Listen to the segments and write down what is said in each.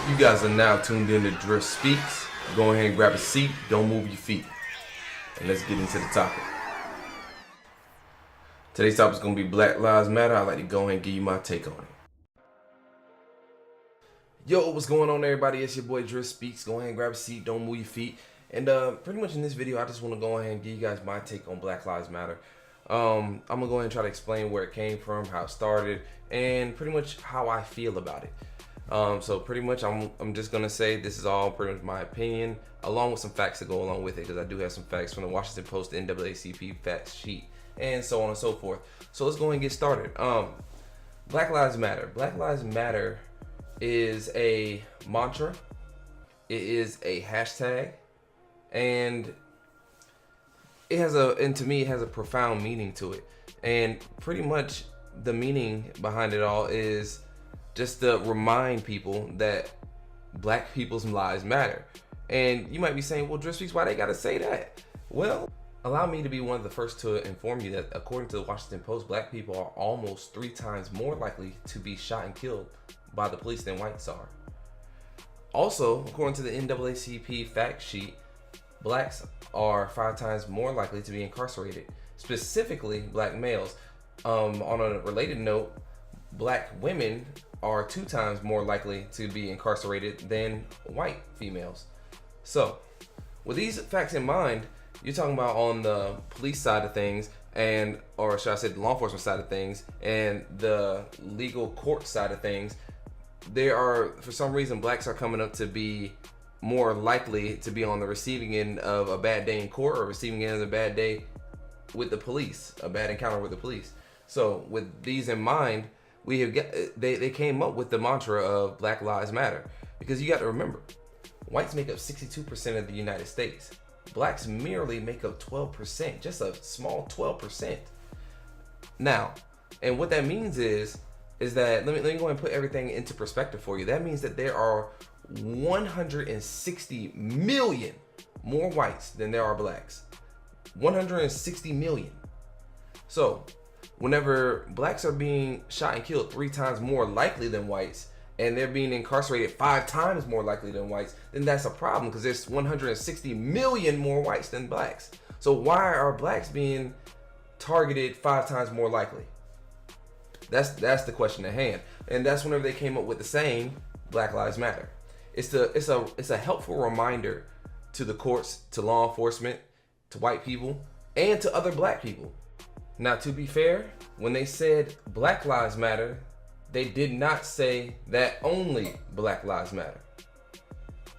You guys are now tuned in to DriftSpeaks. Go ahead and grab a seat, don't move your feet. And let's get into the topic. Today's topic is going to be Black Lives Matter. I'd like to go ahead and give you my take on it. Yo, what's going on everybody? It's your boy DriftSpeaks. Go ahead and grab a seat, don't move your feet. And pretty much in this video, I just want to go ahead and give you guys my take on Black Lives Matter. I'm going to go ahead and try to explain where it came from, how it started, and pretty much how I feel about it. So pretty much I'm just gonna say this is all pretty much my opinion, along with some facts that go along with it, because I do have some facts from the Washington Post, the NAACP Fact SHeet, and so on and so forth. So let's go ahead and get started. Black Lives Matter. Black Lives Matter is a mantra. It is a hashtag, and to me it has a profound meaning to it. And pretty much the meaning behind it all is just to remind people that black people's lives matter. And you might be saying, well, DriftSpeaks, why they gotta say that? Well, allow me to be one of the first to inform you that according to the Washington Post, black people are almost 3 times more likely to be shot and killed by the police than whites are. Also, according to the NAACP Fact Sheet, blacks are 5 times more likely to be incarcerated, specifically black males. On a related note, black women are 2 times more likely to be incarcerated than white females. So with these facts in mind, you're talking about on the police side of things, and or should I say the law enforcement side of things, and the legal court side of things, there are, for some reason, blacks are coming up to be more likely to be on the receiving end of a bad day in court, or receiving end of a bad day with the police, a bad encounter with the police. So with these in mind, they came up with the mantra of Black Lives Matter, because you got to remember, whites make up 62% of the United States. Blacks merely make up 12%, just a small 12%. Now, and what that means is that, let me go ahead and put everything into perspective for you. That means that there are 160 million more whites than there are blacks. 160 million. So whenever blacks are being shot and killed 3 times more likely than whites, and they're being incarcerated 5 times more likely than whites, then that's a problem, because there's 160 million more whites than blacks. So why are blacks being targeted 5 times more likely? That's the question at hand. And that's whenever they came up with the saying Black Lives Matter. It's a helpful reminder to the courts, to law enforcement, to white people, and to other black people. Now, to be fair, when they said Black Lives Matter, they did not say that only Black Lives Matter.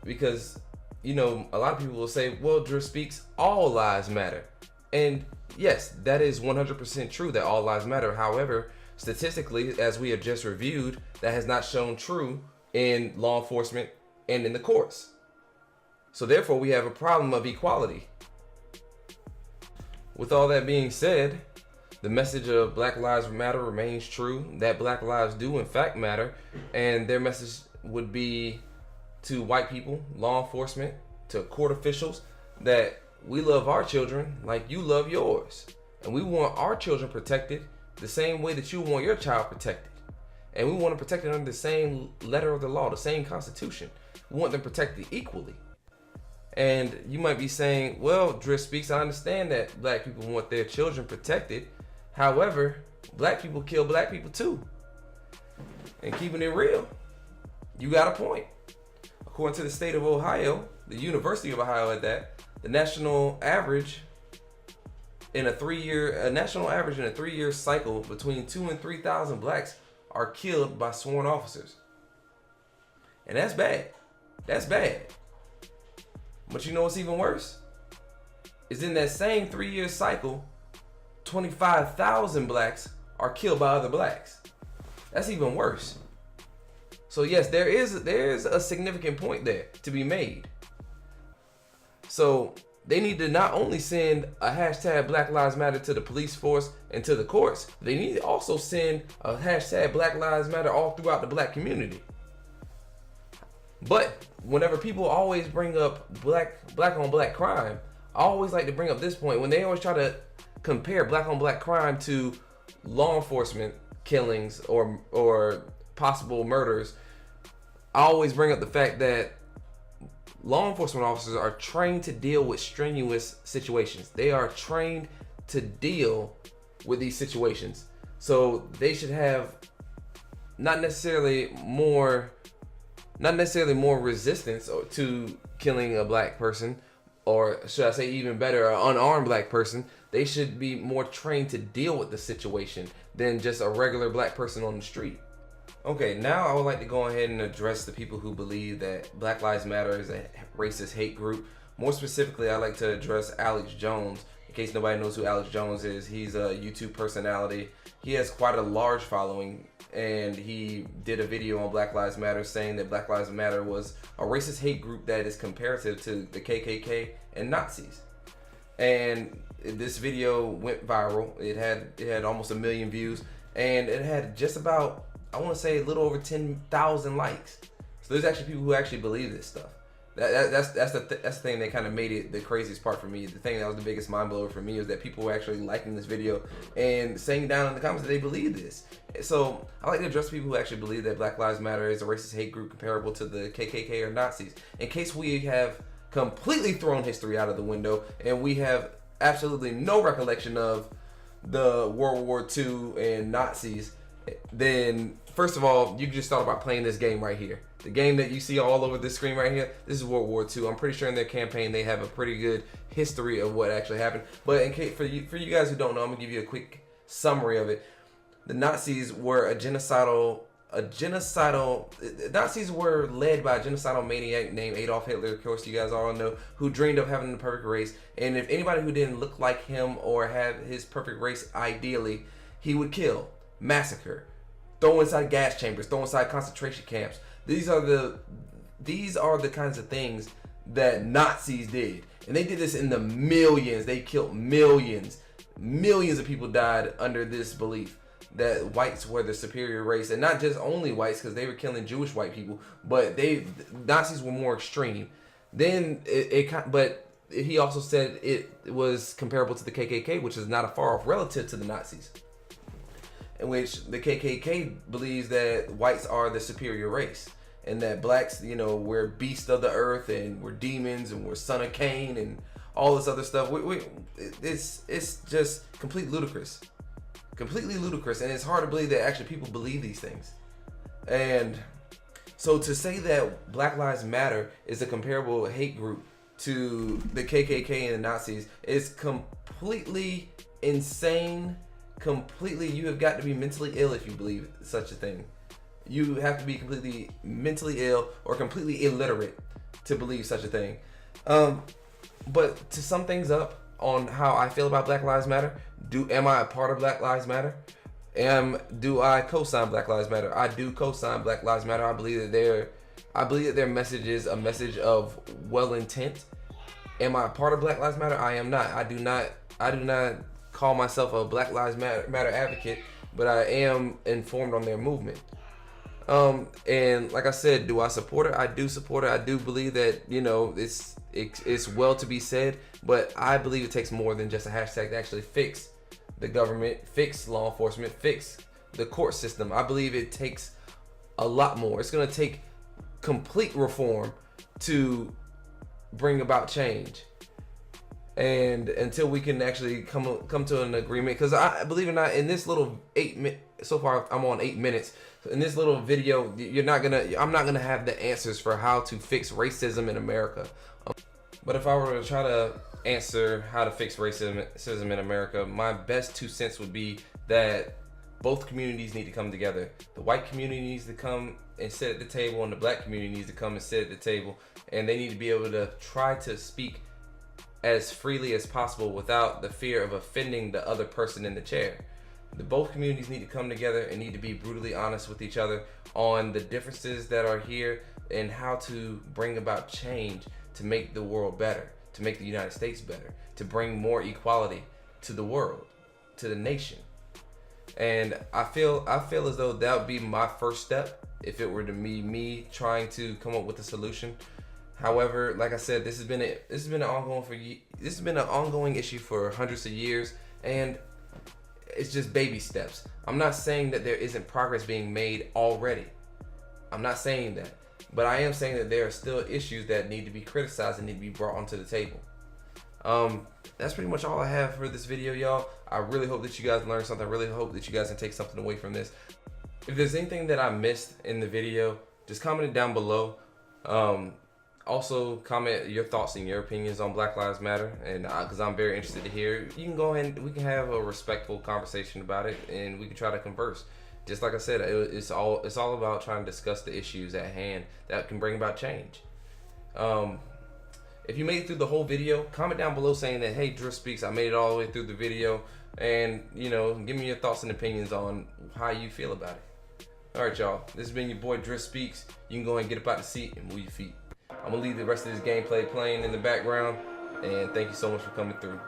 Because, you know, a lot of people will say, well, DriftSpeaks, all lives matter. And yes, that is 100% true that all lives matter. However, statistically, as we have just reviewed, that has not shown true in law enforcement and in the courts. So therefore, we have a problem of equality. With all that being said, the message of Black Lives Matter remains true, that black lives do in fact matter, and their message would be to white people, law enforcement, to court officials, that we love our children like you love yours, and we want our children protected the same way that you want your child protected, and we want to protect it under the same letter of the law, the same constitution. We want them protected equally. And you might be saying, well, DriftSpeaks, I understand that black people want their children protected. However, black people kill black people too. And keeping it real, you got a point. According to the state of Ohio, the University of Ohio at that, the national average in a 3-year cycle, between 2,000 and 3,000 blacks are killed by sworn officers. And that's bad. That's bad. But you know what's even worse? Is in that same 3-year cycle, 25,000 blacks are killed by other blacks. That's even worse. So yes, there is a significant point there to be made. So they need to not only send a hashtag Black Lives Matter to the police force and to the courts, they need to also send a hashtag Black Lives Matter all throughout the black community. But whenever people always bring up black on black crime, I always like to bring up this point when they always try to compare black on black crime to law enforcement killings or possible murders. I always bring up the fact that law enforcement officers are trained to deal with strenuous situations. They are trained to deal with these situations. So they should have not necessarily more resistance to killing a black person, or should I say even better, an unarmed black person. They should be more trained to deal with the situation than just a regular black person on the street. Okay, now I would like to go ahead and address the people who believe that Black Lives Matter is a racist hate group. More specifically, I'd like to address Alex Jones. In case nobody knows who Alex Jones is, he's a YouTube personality. He has quite a large following, and he did a video on Black Lives Matter saying that Black Lives Matter was a racist hate group that is comparative to the KKK and Nazis. And this video went viral. It had almost 1 million views, and it had just about, I want to say, a little over 10,000 likes. So there's actually people who actually believe this stuff. That's the thing that kind of made it the craziest part for me. The thing that was the biggest mind blower for me was that people were actually liking this video and saying down in the comments that they believe this. So I like to address people who actually believe that Black Lives Matter is a racist hate group comparable to the KKK or Nazis, in case we have completely thrown history out of the window and we have absolutely no recollection of the World War II and Nazis. Then first of all, you can just start by playing this game right here. The game that you see all over this screen right here, this is World War II. I'm pretty sure in their campaign they have a pretty good history of what actually happened. But in case, for you guys who don't know, I'm gonna give you a quick summary of it. The Nazis were Nazis were led by a genocidal maniac named Adolf Hitler, of course you guys all know, who dreamed of having the perfect race. And if anybody who didn't look like him or have his perfect race ideally, he would kill, massacre, throw inside gas chambers, throw inside concentration camps. These are the kinds of things that Nazis did. And they did this in the millions. They killed millions. Millions of people died under this belief that whites were the superior race. And not just only whites, because they were killing Jewish white people, but Nazis were more extreme. Then but he also said it was comparable to the KKK, which is not a far off relative to the Nazis, in which the KKK believes that whites are the superior race and that blacks, we're beasts of the earth and we're demons and we're son of Cain and all this other stuff. It's just completely ludicrous, and it's hard to believe that actually people believe these things. And so to say that Black Lives Matter is a comparable hate group to the KKK and the Nazis is completely insane. You have got to be mentally ill if you believe such a thing. You have to be completely mentally ill or completely illiterate to believe such a thing. But to sum things up on how I feel about Black Lives Matter, am I a part of Black Lives Matter? Do I co-sign Black Lives Matter? I do co-sign Black Lives Matter. I believe that their message is a message of well intent. Am I a part of Black Lives Matter? I am not. I do not call myself a Black Lives Matter advocate, but I am informed on their movement. And like I said, do I support it? I do support it. I do believe that, it's well to be said, but I believe it takes more than just a hashtag to actually fix the government, fix law enforcement, fix the court system. I believe it takes a lot more. It's going to take complete reform to bring about change. And until we can actually come to an agreement, because I believe it or not, in this little 8 minutes, so far I'm on 8 minutes. In this little video, I'm not gonna have the answers for how to fix racism in America. But if I were to try to answer how to fix racism in America, my best 2 cents would be that both communities need to come together. The white community needs to come and sit at the table, and the black community needs to come and sit at the table, and they need to be able to try to speak as freely as possible without the fear of offending the other person in the chair. Both communities need to come together and need to be brutally honest with each other on the differences that are here and how to bring about change to make the world better, to make the United States better, to bring more equality to the world, to the nation. And I feel as though that would be my first step if it were to be me trying to come up with a solution. However, like I said, this has been an ongoing issue for hundreds of years, and it's just baby steps. I'm not saying that there isn't progress being made already. I'm not saying that. but I am saying that there are still issues that need to be criticized and need to be brought onto the table. That's pretty much all I have for this video, y'all. I really hope that you guys learned something. I really hope that you guys can take something away from this. If there's anything that I missed in the video, just comment it down below. Also comment your thoughts and your opinions on Black Lives Matter, and because I'm very interested to hear. You can go ahead and we can have a respectful conversation about it, and we can try to converse. Just like I said, it's all about trying to discuss the issues at hand that can bring about change. If you made it through the whole video, comment down below saying that, hey, DriftSpeaks, I made it all the way through the video, and give me your thoughts and opinions on how you feel about it. All right, y'all. This has been your boy DriftSpeaks. You can go ahead and get up out the seat and move your feet. I'm gonna leave the rest of this gameplay playing in the background, and thank you so much for coming through.